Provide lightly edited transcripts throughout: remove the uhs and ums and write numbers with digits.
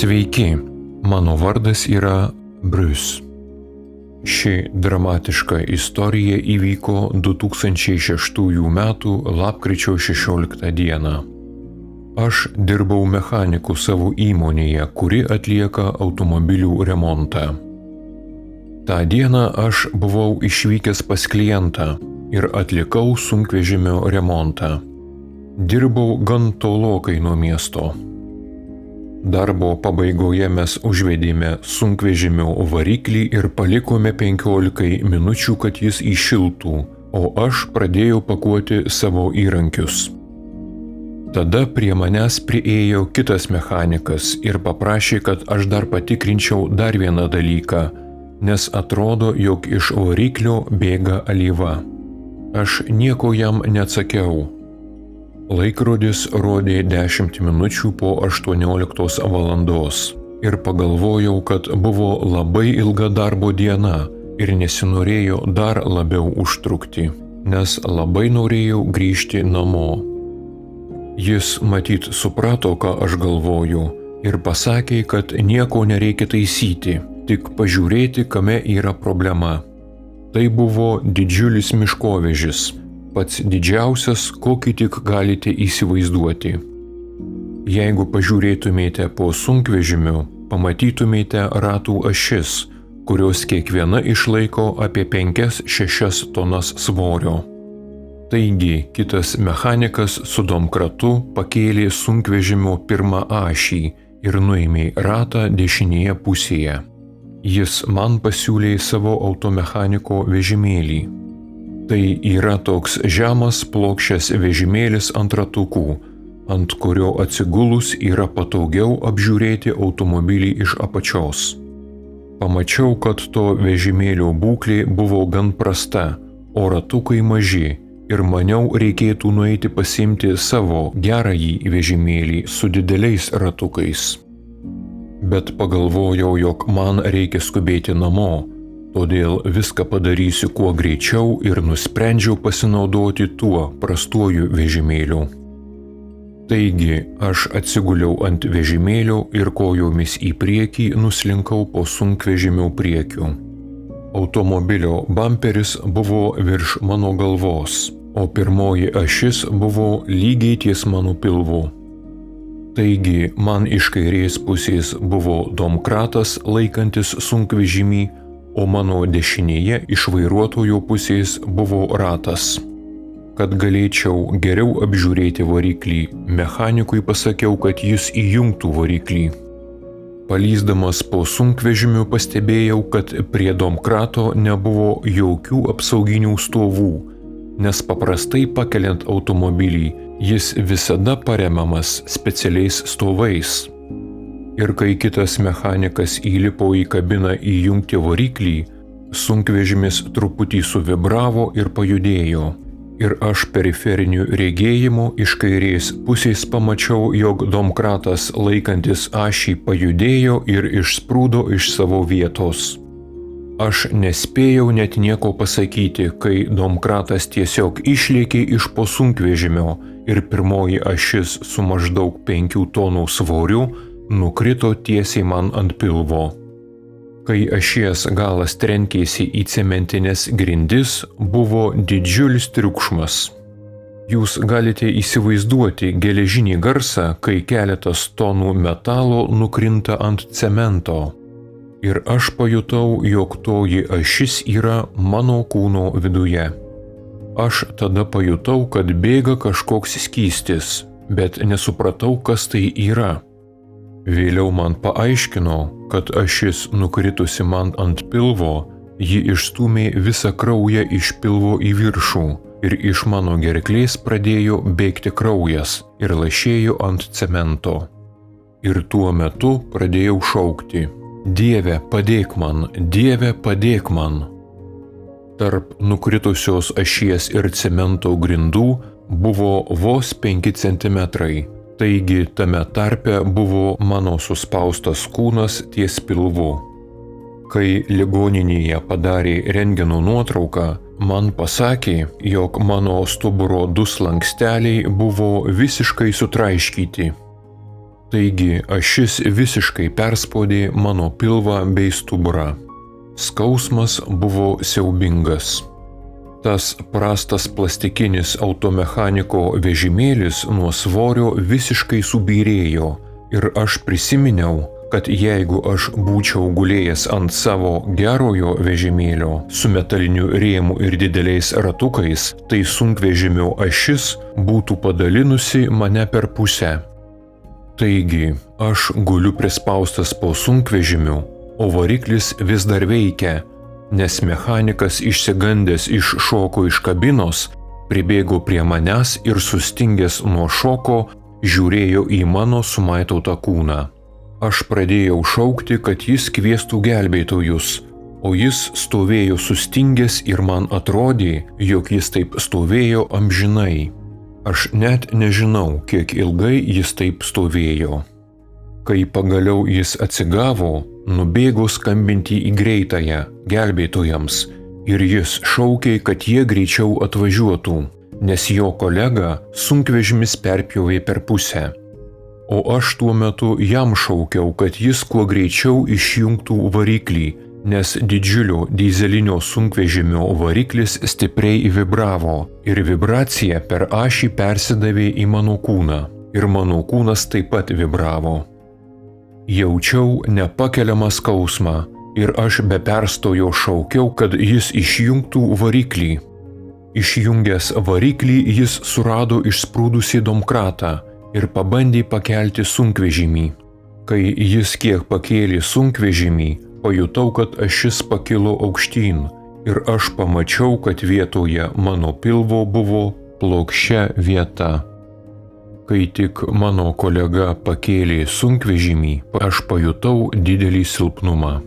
Sveiki, mano vardas yra Bruce. Ši dramatiška istorija įvyko 2006 m. lapkričio 16 d. Aš dirbau mechaniku savo įmonėje, kuri atlieka automobilių remontą. Ta dieną aš buvau išvykęs pas klientą ir atlikau sunkvežimio remontą. Dirbau gan tolokai nuo miesto. Darbo pabaigoje mes užvedėme sunkvežimio variklį ir palikome 15 minučių, kad jis įšiltų, o aš pradėjau pakuoti savo įrankius. Tada prie manęs priėjo kitas mechanikas ir paprašė, kad aš dar patikrinčiau dar vieną dalyką, nes atrodo, jog iš variklio bėga alyva. Aš nieko jam neatsakiau. Laikrodis rodė 10 minučių po 18 valandos ir pagalvojau, kad buvo labai ilga darbo diena ir nesinorėjo dar labiau užtrukti, nes labai norėjau grįžti namo. Jis matyt suprato, ką aš galvoju, ir pasakė, kad nieko nereikia taisyti, tik pažiūrėti, kame yra problema. Tai buvo didžiulis miškovežis, pats didžiausias, kokį tik galite įsivaizduoti. Jeigu pažiūrėtumėte po sunkvežimiu, pamatytumėte ratų ašis, kurios kiekviena išlaiko apie 5-6 tonas svorio. Taigi, kitas mechanikas su domkratu pakėlė sunkvežimio pirmą ašį ir nuėmė ratą dešinėje pusėje. Jis man pasiūlė savo automechaniko vežimėlį. Tai yra toks žemas plokščias vežimėlis ant ratukų, ant kurio atsigulus yra patogiau apžiūrėti automobilį iš apačios. Pamačiau, kad to vežimėlio būklė buvo gan prasta, o ratukai maži, ir maniau, reikėtų nueiti pasiimti savo gerąjį vežimėlį su dideliais ratukais. Bet pagalvojau, jog man reikia skubėti namo, todėl viską padarysiu kuo greičiau ir nusprendžiau pasinaudoti tuo prastuoju vežimėliu. Taigi, aš atsiguliau ant vežimėlio ir kojomis į priekį nuslinkau po sunkvežimio priekiu. Automobilio bamperis buvo virš mano galvos, o pirmoji ašis buvo lygiai ties mano pilvu. Taigi, man iš kairės pusės buvo domkratas laikantis sunkvežimį, o mano dešinėje iš vairuotojo pusės buvo ratas. Kad galėčiau geriau apžiūrėti variklį, mechanikui pasakiau, kad jis įjungtų variklį. Palysdamas po sunkvežimiu pastebėjau, kad prie domkrato nebuvo jokių apsauginių stovų, nes paprastai pakeliant automobilį, jis visada paremamas specialiais stovais. Ir kai kitas mechanikas įlipo į kabiną įjungti variklį, sunkvežimis truputį suvibravo ir pajudėjo. Ir aš periferiniu regėjimu iš kairės pusės pamačiau, jog domkratas laikantis ašį pajudėjo ir išsprūdo iš savo vietos. Aš nespėjau net nieko pasakyti, kai domkratas tiesiog išlėkė iš po sunkvežimio ir pirmoji ašis su maždaug 5 tonų svoriu nukrito tiesiai man ant pilvo. Kai ašies galas trenkėsi į cementines grindis, buvo didžiulis triukšmas. Jūs galite įsivaizduoti geležinį garsą, kai keletas tonų metalo nukrinta ant cemento. Ir aš pajutau, jog toji ašis yra mano kūno viduje. Aš tada pajutau, kad bėga kažkoks skystis, bet nesupratau, kas tai yra. Vėliau man paaiškino, kad ašis nukritusi man ant pilvo, ji išstūmė visą kraują iš pilvo į viršų ir iš mano gerklės pradėjo bėgti kraujas ir lašėjo ant cemento. Ir tuo metu pradėjau šaukti: Dieve, padėk man, Dieve, padėk man. Tarp nukritusios ašies ir cemento grindų buvo vos 5 centimetrai. Taigi tame tarpe buvo mano suspaustas kūnas ties pilvu. Kai ligoninėje padarė rentgeno nuotrauką, man pasakė, jog mano stuburo 2 slanksteliai buvo visiškai sutraiškyti. Taigi ašis visiškai perspaudė mano pilvą bei stuburą. Skausmas buvo siaubingas. Tas prastas plastikinis automechaniko vežimėlis nuo svorio visiškai subyrėjo ir aš prisiminiau, kad jeigu aš būčiau gulėjęs ant savo gerojo vežimėlio su metaliniu rėmu ir dideliais ratukais, tai sunkvežimio ašis būtų padalinusi mane per pusę. Taigi, aš guliu prispaustas po sunkvežimiu, o variklis vis dar veikia, nes mechanikas išsigandęs iššoko iš kabinos, pribėgo prie manęs ir sustingęs nuo šoko žiūrėjo į mano sumaitotą kūną. Aš pradėjau šaukti, kad jis kviestų gelbėtojus, o jis stovėjo sustingęs ir man atrodė, jog jis taip stovėjo amžinai. Aš net nežinau, kiek ilgai jis taip stovėjo. Kai pagaliau jis atsigavo, nubėgo skambinti į greitąją gelbėtojams ir jis šaukė, kad jie greičiau atvažiuotų, nes jo kolega sunkvežimis perpjovė per pusę. O aš tuo metu jam šaukiau, kad jis kuo greičiau išjungtų variklį, nes didžiulio dyzelinio sunkvežimio variklis stipriai vibravo ir vibracija per ašį persidavė į mano kūną ir mano kūnas taip pat vibravo. Jaučiau nepakeliamą skausmą ir aš be perstojo šaukiau, kad jis išjungtų variklį. Išjungęs variklį jis surado išsprūdusį domkratą ir pabandė pakelti sunkvežimį. Kai jis kiek pakėlė sunkvežimį, pajutau, kad ašis pakilo aukštyn ir aš pamačiau, kad vietoje mano pilvo buvo plokščia vieta. Kai tik mano kolega pakėlė sunkvežimį, aš pajutau didelį silpnumą.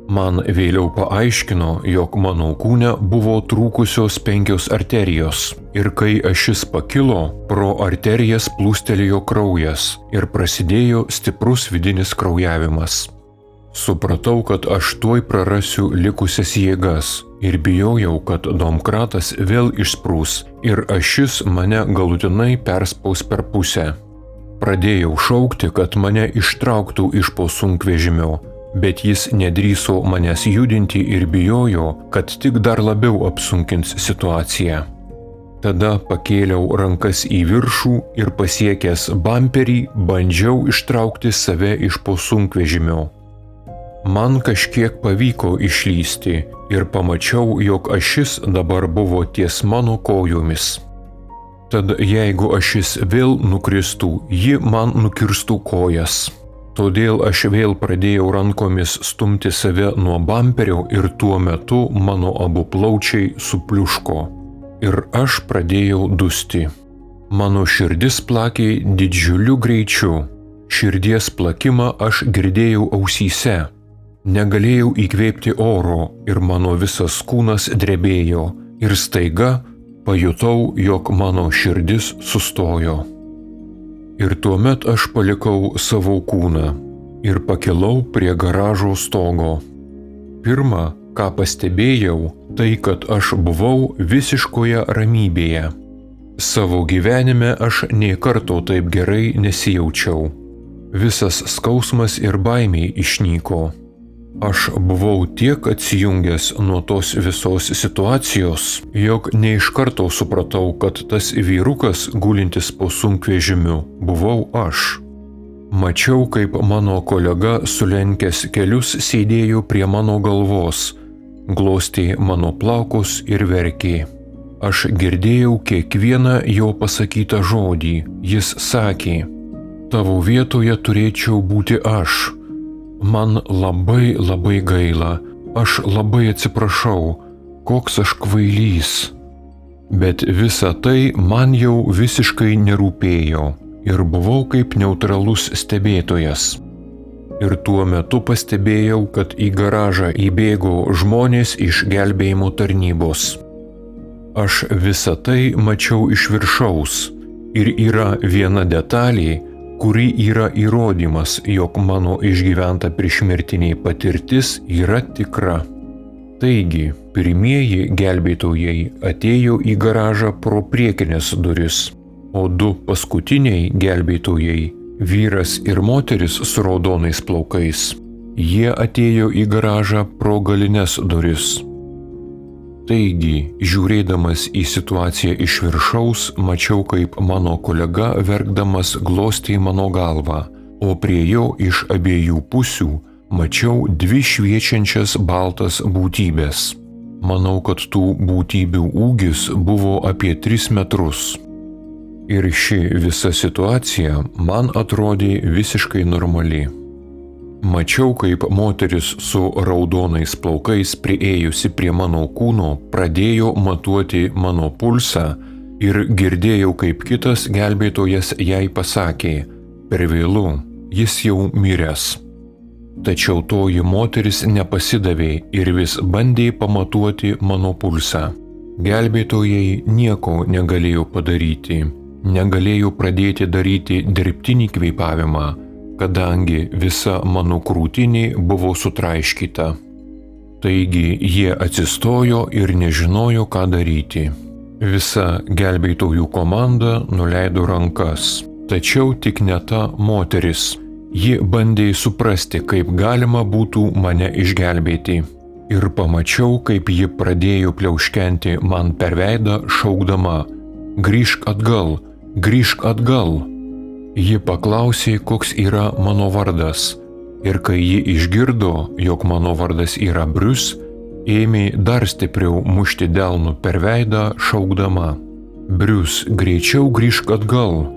Man vėliau paaiškino, jog mano kūne buvo trūkusios 5 arterijos ir kai ašis pakilo, pro arterijas plūstelėjo kraujas ir prasidėjo stiprus vidinis kraujavimas. Supratau, kad aš tuoj prarasiu likusias jėgas ir bijojau, kad domkratas vėl išsprūs ir ašis mane galutinai perspaus per pusę. Pradėjau šaukti, kad mane ištrauktų iš po sunkvežimio, bet jis nedrįso manęs judinti ir bijojo, kad tik dar labiau apsunkins situaciją. Tada pakėliau rankas į viršų ir pasiekęs bamperį bandžiau ištraukti save iš po sunkvežimio. Man kažkiek pavyko išlysti ir pamačiau, jog ašis dabar buvo ties mano kojomis. Tad jeigu ašis vėl nukristų, ji man nukirstų kojas. Todėl aš vėl pradėjau rankomis stumti save nuo bamperio ir tuo metu mano abu plaučiai supliuško. Ir aš pradėjau dusti. Mano širdis plakė didžiuliu greičiu. Širdies plakimą aš girdėjau ausyse. Negalėjau įkvėpti oro ir mano visas kūnas drebėjo ir staiga pajutau, jog mano širdis sustojo. Ir tuomet aš palikau savo kūną ir pakilau prie garažo stogo. Pirma, ką pastebėjau, tai kad aš buvau visiškoje ramybėje. Savo gyvenime aš nė karto taip gerai nesijaučiau. Visas skausmas ir baimė išnyko. Aš buvau tiek atsijungęs nuo tos visos situacijos, jog ne iš karto supratau, kad tas vyrukas gulintis po sunkvežimiu buvau aš. Mačiau, kaip mano kolega sulenkęs kelius sėdėjo prie mano galvos, glostė mano plaukus ir verkė. Aš girdėjau kiekvieną jo pasakytą žodį. Jis sakė: "Tavo vietoje turėčiau būti aš. Man labai gaila, aš labai atsiprašau, koks aš kvailys." Bet visa tai man jau visiškai nerūpėjo ir buvau kaip neutralus stebėtojas. Ir tuo metu pastebėjau, kad į garažą įbėgo žmonės iš gelbėjimo tarnybos. Aš visą tai mačiau iš viršaus ir yra viena detalė, kuri yra įrodymas, jog mano išgyventa priešmirtinė patirtis yra tikra. Taigi, pirmieji gelbėtojai atėjo į garažą pro priekinės duris, o 2 paskutiniai gelbėtojai Vyras ir moteris su raudonais plaukais. Jie atėjo į garažą pro galines duris. Taigi, žiūrėdamas į situaciją iš viršaus, mačiau, kaip mano kolega verkdamas glostė mano galvą, o prie jo iš abiejų pusių mačiau dvi šviečiančias baltas būtybės. Manau, kad tų būtybių ūgis buvo apie 3 metrus. Ir ši visa situacija man atrodė visiškai normali. Mačiau, kaip moteris su raudonais plaukais priėjusi prie mano kūno pradėjo matuoti mano pulsą ir girdėjau, kaip kitas gelbėtojas jai pasakė: per vėlu, jis jau miręs. Tačiau toji moteris nepasidavė ir vis bandė pamatuoti mano pulsą. Gelbėtojai nieko negalėjo padaryti, negalėjo pradėti daryti dirbtinį kvėpavimą, kadangi visa mano krūtinė buvo sutraiškyta. Taigi jie atsistojo ir nežinojo, ką daryti. Visa gelbėtojų komanda nuleido rankas, tačiau tik ne ta moteris. Ji bandė suprasti, kaip galima būtų mane išgelbėti. Ir pamačiau, kaip ji pradėjo pliauškenti man per veidą, šaukdama: grįžk atgal, grįžk atgal. Ji paklausė, koks yra mano vardas. Ir kai ji išgirdo, jog mano vardas yra Brius, ėmė dar stipriau mušti delnu per veidą, šaukdama: Brius, greičiau grįžk atgal.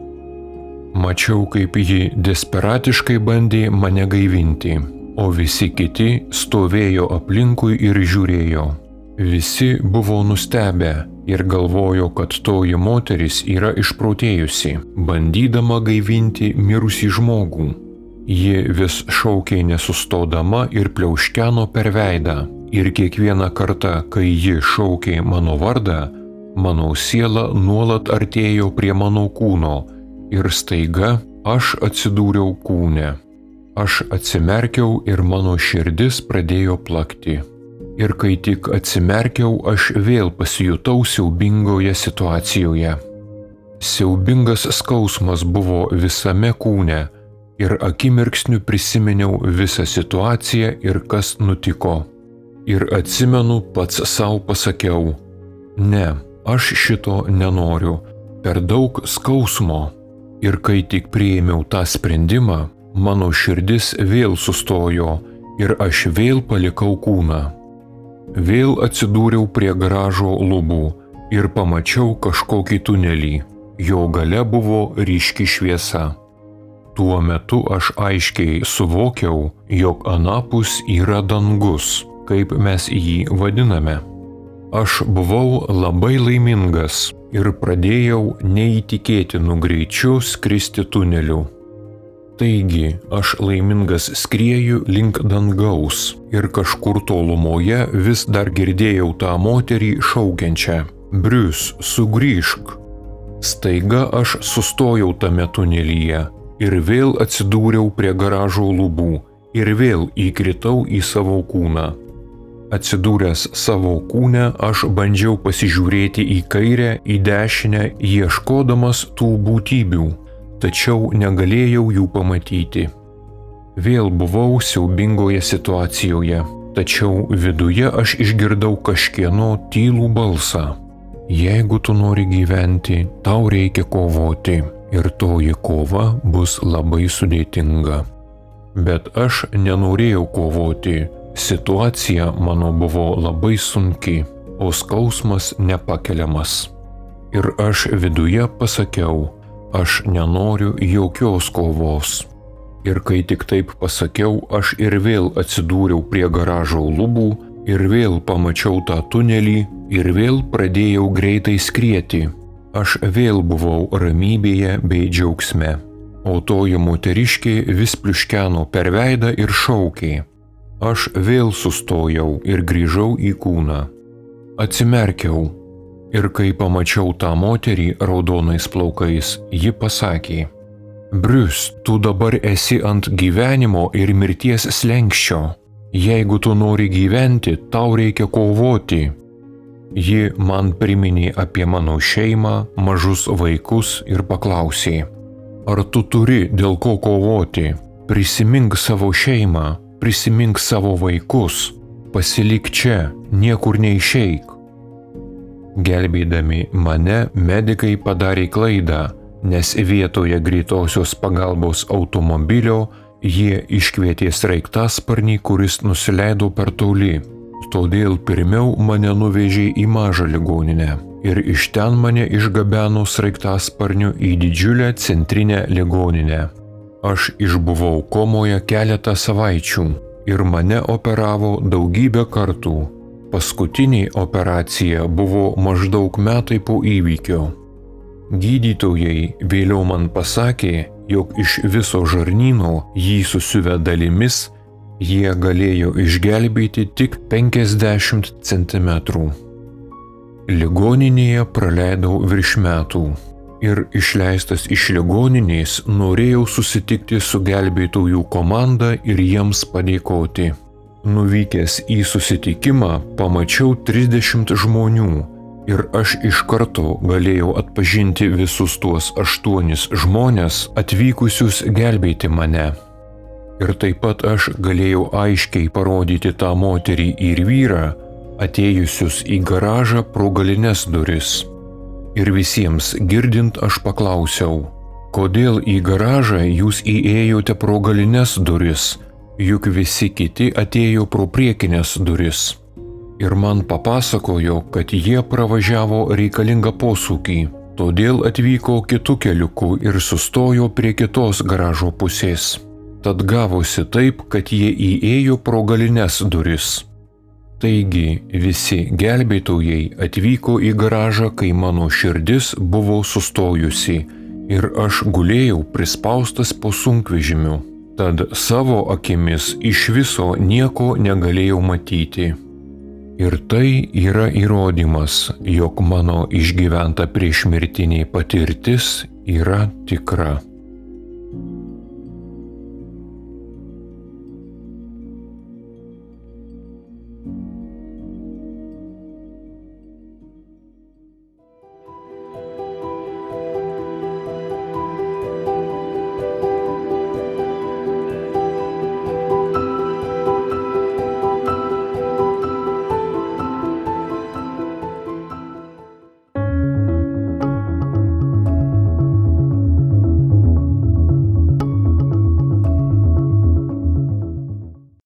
Mačiau, kaip ji desperatiškai bandė mane gaivinti, o visi kiti stovėjo aplinkui ir žiūrėjo. Visi buvo nustebę ir galvojo, kad toji moteris yra išprotėjusi, bandydama gaivinti mirusį žmogų. Ji vis šaukė nesustodama ir pliauškeno per veidą. Ir kiekvieną kartą, kai ji šaukė mano vardą, mano siela nuolat artėjo prie mano kūno. Ir staiga aš atsidūriau kūne. Aš atsimerkiau ir mano širdis pradėjo plakti. Ir kai tik atsimerkiau, aš vėl pasijutau siaubingoje situacijoje. Siaubingas skausmas buvo visame kūne ir akimirksniu prisiminiau visą situaciją ir kas nutiko. Ir atsimenu, pats savo pasakiau: ne, aš šito nenoriu, per daug skausmo. Ir kai tik priėmiau tą sprendimą, mano širdis vėl sustojo ir aš vėl palikau kūną. Vėl atsidūriau prie garažo lubų ir pamačiau kažkokį tunelį. Jo gale buvo ryški šviesa. Tuo metu aš aiškiai suvokiau, jog anapus yra dangus, kaip mes jį vadiname. Aš buvau labai laimingas ir pradėjau neįtikėtinu greičiu skristi tuneliu. Taigi aš laimingas skrieju link dangaus ir kažkur tolumoje vis dar girdėjau tą moterį šaukiančią: Brius, sugrįžk. Staiga aš sustojau tame tunelyje ir vėl atsidūriau prie garažo lubų ir vėl įkritau į savo kūną. Atsidūręs savo kūne, aš bandžiau pasižiūrėti į kairę, į dešinę, ieškodamas tų būtybių, tačiau negalėjau jų pamatyti. Vėl buvau siaubingoje situacijoje, tačiau viduje aš išgirdau kažkieno tylų balsą: jeigu tu nori gyventi, tau reikia kovoti ir toji kova bus labai sudėtinga. Bet aš nenorėjau kovoti. Situacija mano buvo labai sunki, o skausmas nepakeliamas. Ir aš viduje pasakiau: aš nenoriu jokios kovos. Ir kai tik taip pasakiau, aš ir vėl atsidūriau prie garažo lubų ir vėl pamačiau tą tunelį ir vėl pradėjau greitai skrieti. Aš vėl buvau ramybėje bei džiaugsme, o toji moteriškė vis pliuškeno per veidą ir šaukė. Aš vėl sustojau ir grįžau į kūną. Atsimerkiau ir kai pamačiau tą moterį raudonais plaukais, ji pasakė: Brius, tu dabar esi ant gyvenimo ir mirties slenksčio. Jeigu tu nori gyventi, tau reikia kovoti. Ji man priminė apie mano šeimą, mažus vaikus ir paklausė: Ar tu turi dėl ko kovoti? Prisimink savo šeimą, prisimink savo vaikus, pasilik čia, niekur neišeik. Gelbėdami mane, medikai padarė klaidą, nes vietoje greitosios pagalbos automobilio jie iškvietė sraigtasparnį, kuris nusileido per toli. Todėl pirmiau mane nuvežė į mažą ligoninę ir iš ten mane išgabeno sraigtasparniu į didžiulę centrinę ligoninę. Aš išbuvau komoje keletą savaičių ir mane operavo daugybę kartų. Paskutinė operacija buvo maždaug metai po įvykio. Gydytojai vėliau man pasakė, jog iš viso žarnyno jį susiuvę dalimis jie galėjo išgelbėti tik 50 cm. Ligoninėje praleidau virš metų ir išleistas iš ligoninės norėjau susitikti su gelbėtojų komanda ir jiems padėkoti. Nuvykęs į susitikimą pamačiau 30 žmonių ir aš iš karto galėjau atpažinti visus tuos 8 žmones atvykusius gelbėti mane. Ir taip pat aš galėjau aiškiai parodyti tą moterį ir vyrą, atėjusius į garažą pro galines duris. Ir visiems girdint aš paklausiau, kodėl į garažą jūs įėjote pro galines duris, juk visi kiti atėjo pro priekinės duris. Ir man papasakojo, kad jie pravažiavo reikalingą posūkį, todėl atvyko kitu keliuku ir sustojo prie kitos garažo pusės. Tad gavosi taip, kad jie įėjo pro galines duris. Taigi visi gelbėtojai atvyko į garažą, kai mano širdis buvo sustojusi ir aš gulėjau prispaustas po sunkvežimiu. Tad savo akimis iš viso nieko negalėjau matyti. Ir tai yra įrodymas, jog mano išgyventa priešmirtinė patirtis yra tikra.